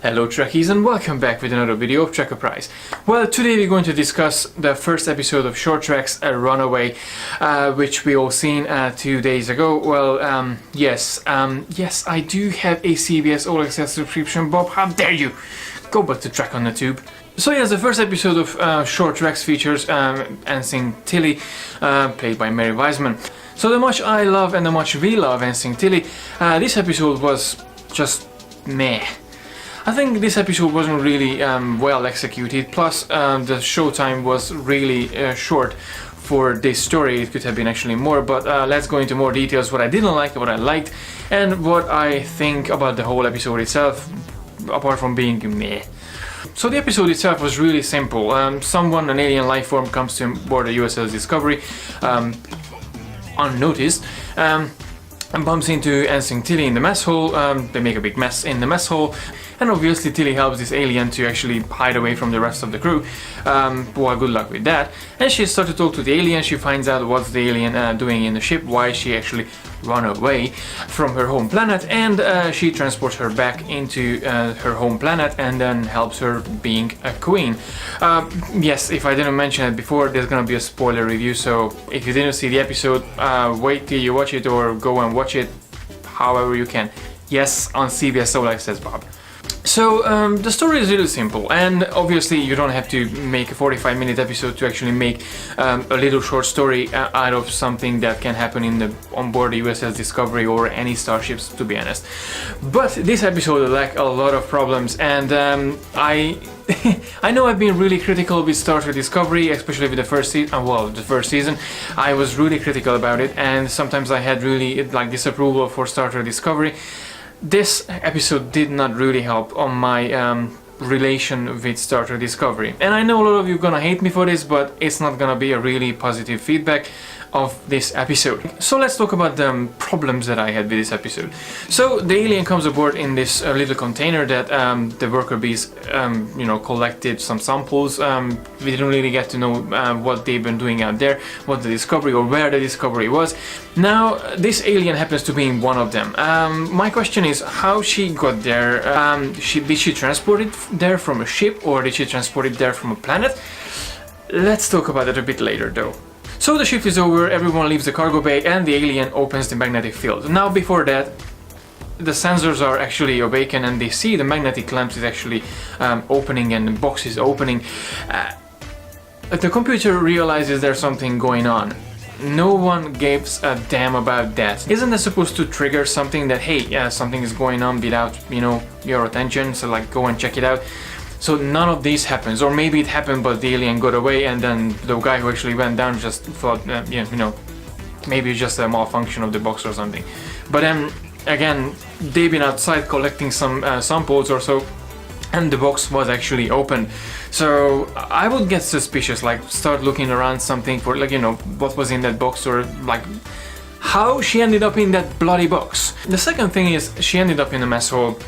Hello Trekkies and welcome back with another video of TREKKERPRISE. Well, today we're going to discuss the first episode of Short Treks, Runaway, which we all seen 2 days ago. Well, yes, I do have a CBS All Access subscription, Bob, how dare you! Go back to Trek on the Tube. So yes, the first episode of Short Treks features Ensign Tilly, played by Mary Wiseman. So the much I love and the much we love Ensign Tilly, this episode was just meh. I think this episode wasn't really well executed, plus the showtime was really short for this story. It could have been actually more, but let's go into more details, what I didn't like, what I liked, and what I think about the whole episode itself, apart from being meh. So the episode itself was really simple. An alien life form comes to board the USS Discovery unnoticed, and bumps into Ensign Tilly in the mess hall. They make a big mess in the mess hall, and obviously Tilly helps this alien to actually hide away from the rest of the crew. Well, good luck with that. And she starts to talk to the alien. She finds out what's the alien doing in the ship, why she actually run away from her home planet, and she transports her back into her home planet and then helps her being a queen. Yes, if I didn't mention it before, there's gonna be a spoiler review, so if you didn't see the episode, wait till you watch it or go and watch it however you can. Yes, on CBS All Access, Bob. So the story is really simple, and obviously you don't have to make a 45-minute episode to actually make a little short story out of something that can happen on board the USS Discovery or any starships, to be honest. But this episode lacked a lot of problems, and I know I've been really critical with Star Trek Discovery, especially with the first season. I was really critical about it, and sometimes I had really disapproval for Star Trek Discovery. This episode did not really help on my relation with Star Trek Discovery. And I know a lot of you are gonna hate me for this, but it's not gonna be a really positive feedback of this episode. So let's talk about the problems that I had with this episode. So the alien comes aboard in this little container that the worker bees collected some samples. We didn't really get to know what they've been doing out there, what the discovery or where the discovery was. Now this alien happens to be one of them. My question is how she got there. Did she transport it there from a ship, or did she transport it there from a planet? Let's talk about it a bit later though. So the shift is over, everyone leaves the cargo bay, and the alien opens the magnetic field. Now before that, the sensors are actually awakened and they see the magnetic clamps is actually opening and the box is opening. The computer realizes there's something going on. No one gives a damn about that. Isn't that supposed to trigger something that, hey, something is going on without, your attention, so go and check it out? So none of these happens, or maybe it happened but the alien got away and then the guy who actually went down just thought, maybe it's just a malfunction of the box or something. But then again, they've been outside collecting some samples or so, and the box was actually open. So I would get suspicious, start looking around something for what was in that box, or how she ended up in that bloody box. The second thing is she ended up in a mess hall,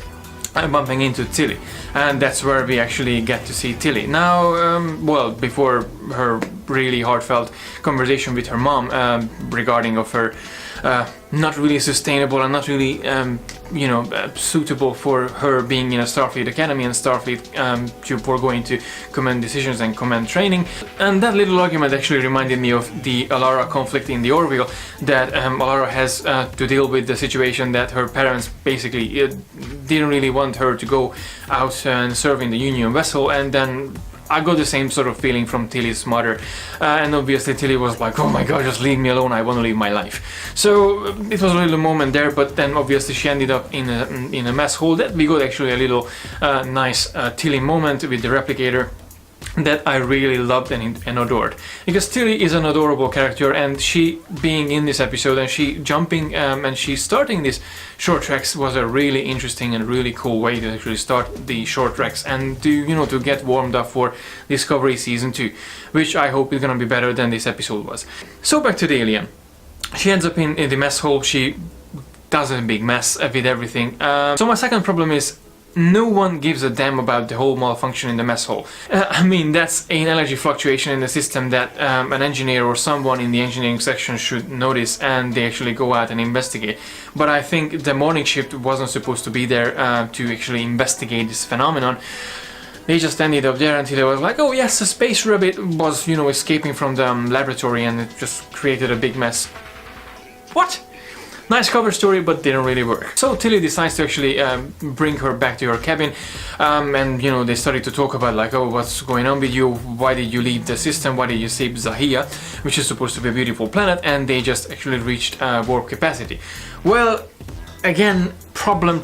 bumping into Tilly, and that's where we actually get to see Tilly. Now, before her really heartfelt conversation with her mom regarding of her not really sustainable and not really suitable for her being in a Starfleet Academy and Starfleet for going to command decisions and command training. And that little argument actually reminded me of the Alara conflict in the Orville, that Alara has to deal with the situation that her parents basically didn't really want her to go out and serve in the Union vessel, and then I got the same sort of feeling from Tilly's mother, and obviously Tilly was like, oh my god, just leave me alone, I want to live my life. So it was a little moment there, but then obviously she ended up in a mess hall. That we got actually a little nice Tilly moment with the replicator that I really loved and adored, because Tilly is an adorable character, and she being in this episode and she jumping and she starting this short treks was a really interesting and really cool way to actually start the short treks and to get warmed up for Discovery Season 2, which I hope is gonna be better than this episode was. So back to the alien. She ends up in the mess hall. She does a big mess with everything. So my second problem is no one gives a damn about the whole malfunction in the mess hall. I mean, that's an energy fluctuation in the system that an engineer or someone in the engineering section should notice, and they actually go out and investigate. But I think the morning shift wasn't supposed to be there to actually investigate this phenomenon. They just ended up there until it was like, oh yes, a space rabbit was, escaping from the laboratory, and it just created a big mess. What? Nice cover story, but didn't really work. So Tilly decides to actually bring her back to her cabin, and they started to talk about like, oh, what's going on with you? Why did you leave the system? Why did you save Zahia, which is supposed to be a beautiful planet? And they just actually reached warp capacity. Well, again, problem.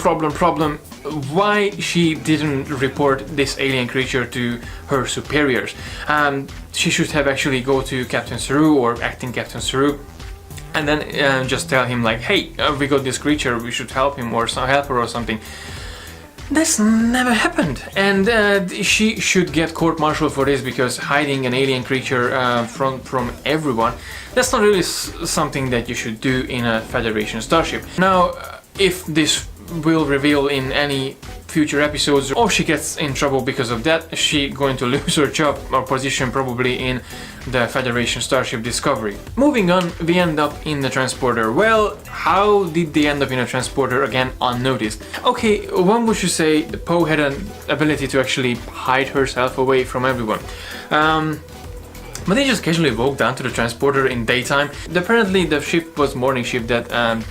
Why she didn't report this alien creature to her superiors? She should have actually go to Captain Saru or acting Captain Saru, and then just tell him like, hey, we got this creature, we should help him or help her or something. This never happened, and she should get court-martialed for this, because hiding an alien creature from everyone, that's not really something that you should do in a Federation starship. Now, if this will reveal in any future episodes, or she gets in trouble because of that, she going to lose her job or position probably in the Federation starship Discovery. Moving on, we end up in the transporter. Well, how did they end up in a transporter? Again, unnoticed. Okay, one would say Poe had an ability to actually hide herself away from everyone. But they just casually walked down to the transporter in daytime. Apparently the shift was morning shift that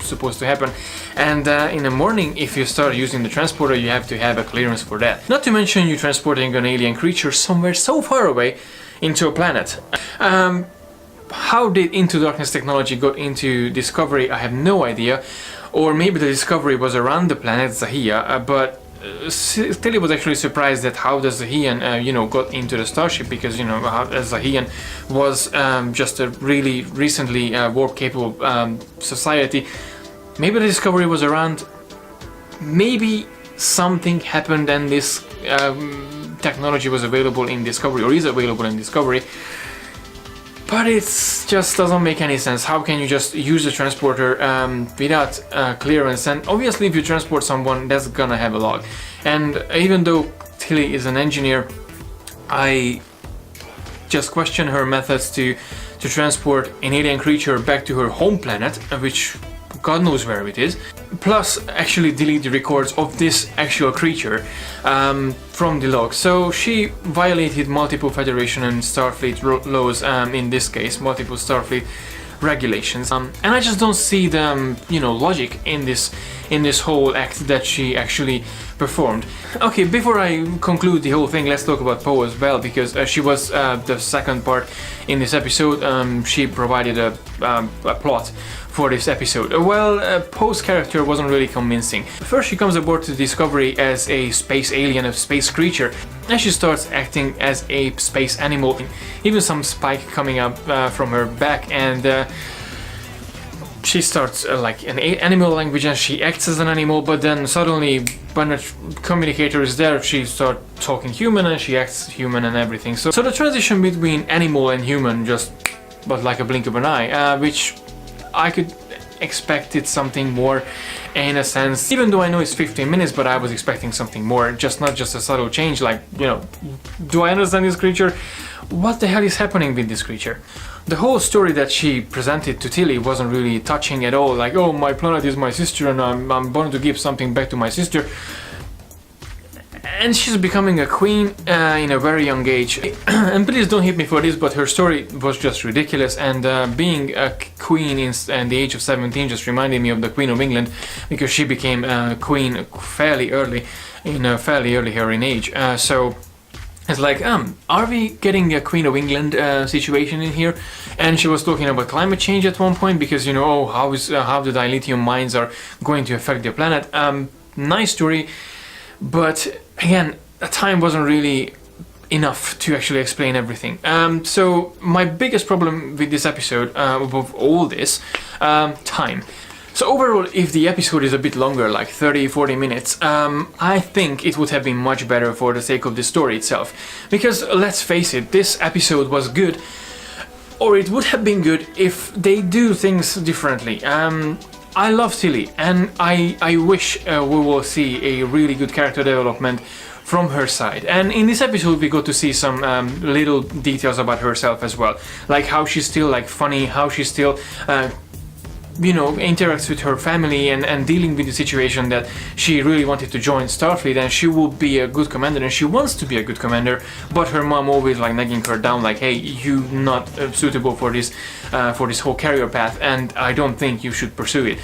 supposed to happen, and in the morning, if you start using the transporter, you have to have a clearance for that. Not to mention you transporting an alien creature somewhere so far away into a planet. How did Into Darkness technology got into Discovery? I have no idea. Or maybe the Discovery was around the planet Zahia, but Tilly was actually surprised at how the Zahian, got into the starship, because Zahian was just a really recently warp-capable society. Maybe the Discovery was around. Maybe something happened and this technology was available in Discovery, or is available in Discovery. But it just doesn't make any sense. How can you just use the transporter without clearance? And obviously if you transport someone, that's gonna have a log. And even though Tilly is an engineer, I just question her methods to transport an alien creature back to her home planet, which God knows where it is. Plus actually delete the records of this actual creature from the log. So she violated multiple Federation and Starfleet laws, in this case multiple Starfleet regulations, and I just don't see the logic in this whole act that she actually performed. Okay, before I conclude the whole thing, let's talk about Poe as well, because she was the second part in this episode. She provided a plot for this episode. Well, Poe's character wasn't really convincing. First she comes aboard to Discovery as a space alien, a space creature, and she starts acting as a space animal. Even some spike coming up from her back, and she starts like an animal language, and she acts as an animal, but then suddenly when a communicator is there, she starts talking human and she acts human and everything. So the transition between animal and human just was like a blink of an eye, which I could expected something more in a sense, even though I know it's 15 minutes, but I was expecting something more, not just a subtle change, like, do I understand this creature? What the hell is happening with this creature? The whole story that she presented to Tilly wasn't really touching at all, like, oh, my planet is my sister and I'm born to give something back to my sister. And she's becoming a queen in a very young age. And please don't hit me for this, but her story was just ridiculous, and being a queen in the age of 17 just reminded me of the Queen of England, because she became a queen fairly early, in a fairly early her in age. So it's like, are we getting a Queen of England situation in here? And she was talking about climate change at one point, because how the dilithium mines are going to affect the planet. Nice story, but again, time wasn't really enough to actually explain everything. So my biggest problem with this episode, above all this, time. So overall, if the episode is a bit longer, like 30-40 minutes, I think it would have been much better for the sake of the story itself. Because let's face it, this episode was good, or it would have been good if they do things differently. I love Tilly, and I wish we will see a really good character development from her side. And in this episode we got to see some little details about herself as well, like how she's still like funny, how she still you know, interacts with her family and dealing with the situation that she really wanted to join Starfleet and she will be a good commander and she wants to be a good commander, but her mom always like nagging her down like, hey, you're not suitable for this whole career path and I don't think you should pursue it.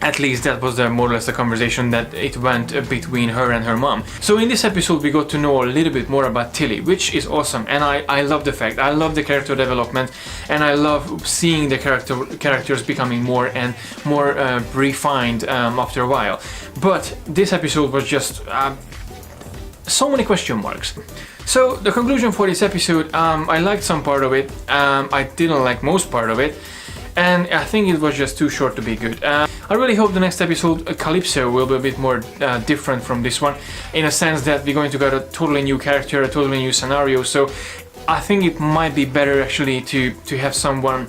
At least that was more or less the conversation that it went between her and her mom. So in this episode we got to know a little bit more about Tilly, which is awesome, and I love the fact, I love the character development, and I love seeing the characters becoming more and more refined after a while. But this episode was just so many question marks. So the conclusion for this episode, I liked some part of it, I didn't like most part of it, and I think it was just too short to be good. I really hope the next episode, Calypso, will be a bit more different from this one, in a sense that we're going to get a totally new character, a totally new scenario, so I think it might be better actually to have someone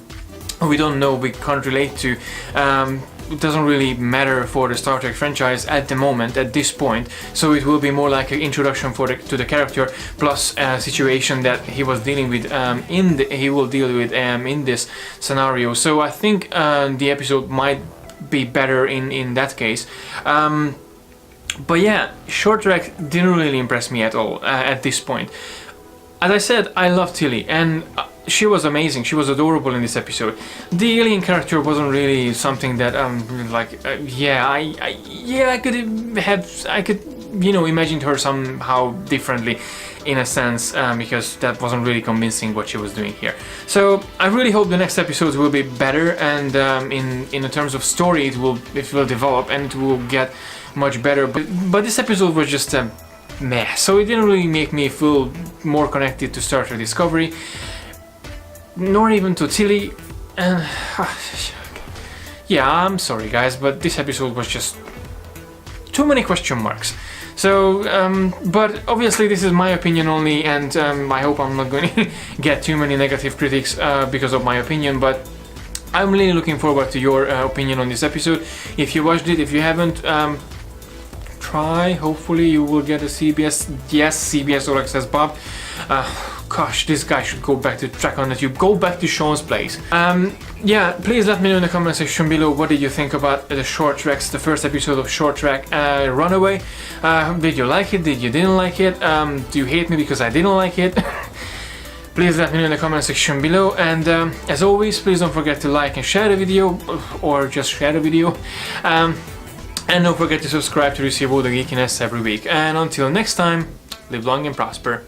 we don't know, we can't relate to. It doesn't really matter for the Star Trek franchise at the moment, at this point, so it will be more like an introduction to the character, plus a situation that he was dealing with he will deal with in this scenario. So I think the episode might be better in that case. But yeah, Short Trek didn't really impress me at all at this point. As I said, I love Tilly, and she was amazing, she was adorable in this episode. The alien character wasn't really something that I could you know, imagined her somehow differently in a sense, because that wasn't really convincing what she was doing here. So I really hope the next episodes will be better, and in terms of story it will develop and it will get much better. But this episode was just meh, so it didn't really make me feel more connected to Star Trek Discovery, nor even to Tilly, and yeah, I'm sorry guys, but this episode was just too many question marks. So, but obviously this is my opinion only, and I hope I'm not going to get too many negative critics because of my opinion, but I'm really looking forward to your opinion on this episode. If you watched it, if you haven't, try, hopefully you will get a CBS, yes, CBS All Access Bob. Gosh, this guy should go back to Trek on YouTube, go back to Sean's place. Yeah, please let me know in the comment section below what did you think about the Short Treks, the first episode of Short Trek Runaway. Did you like it, did you didn't like it, do you hate me because I didn't like it? Please let me know in the comment section below, and as always, please don't forget to like and share the video, or just share the video. And don't forget to subscribe to receive all the geekiness every week. And until next time, live long and prosper.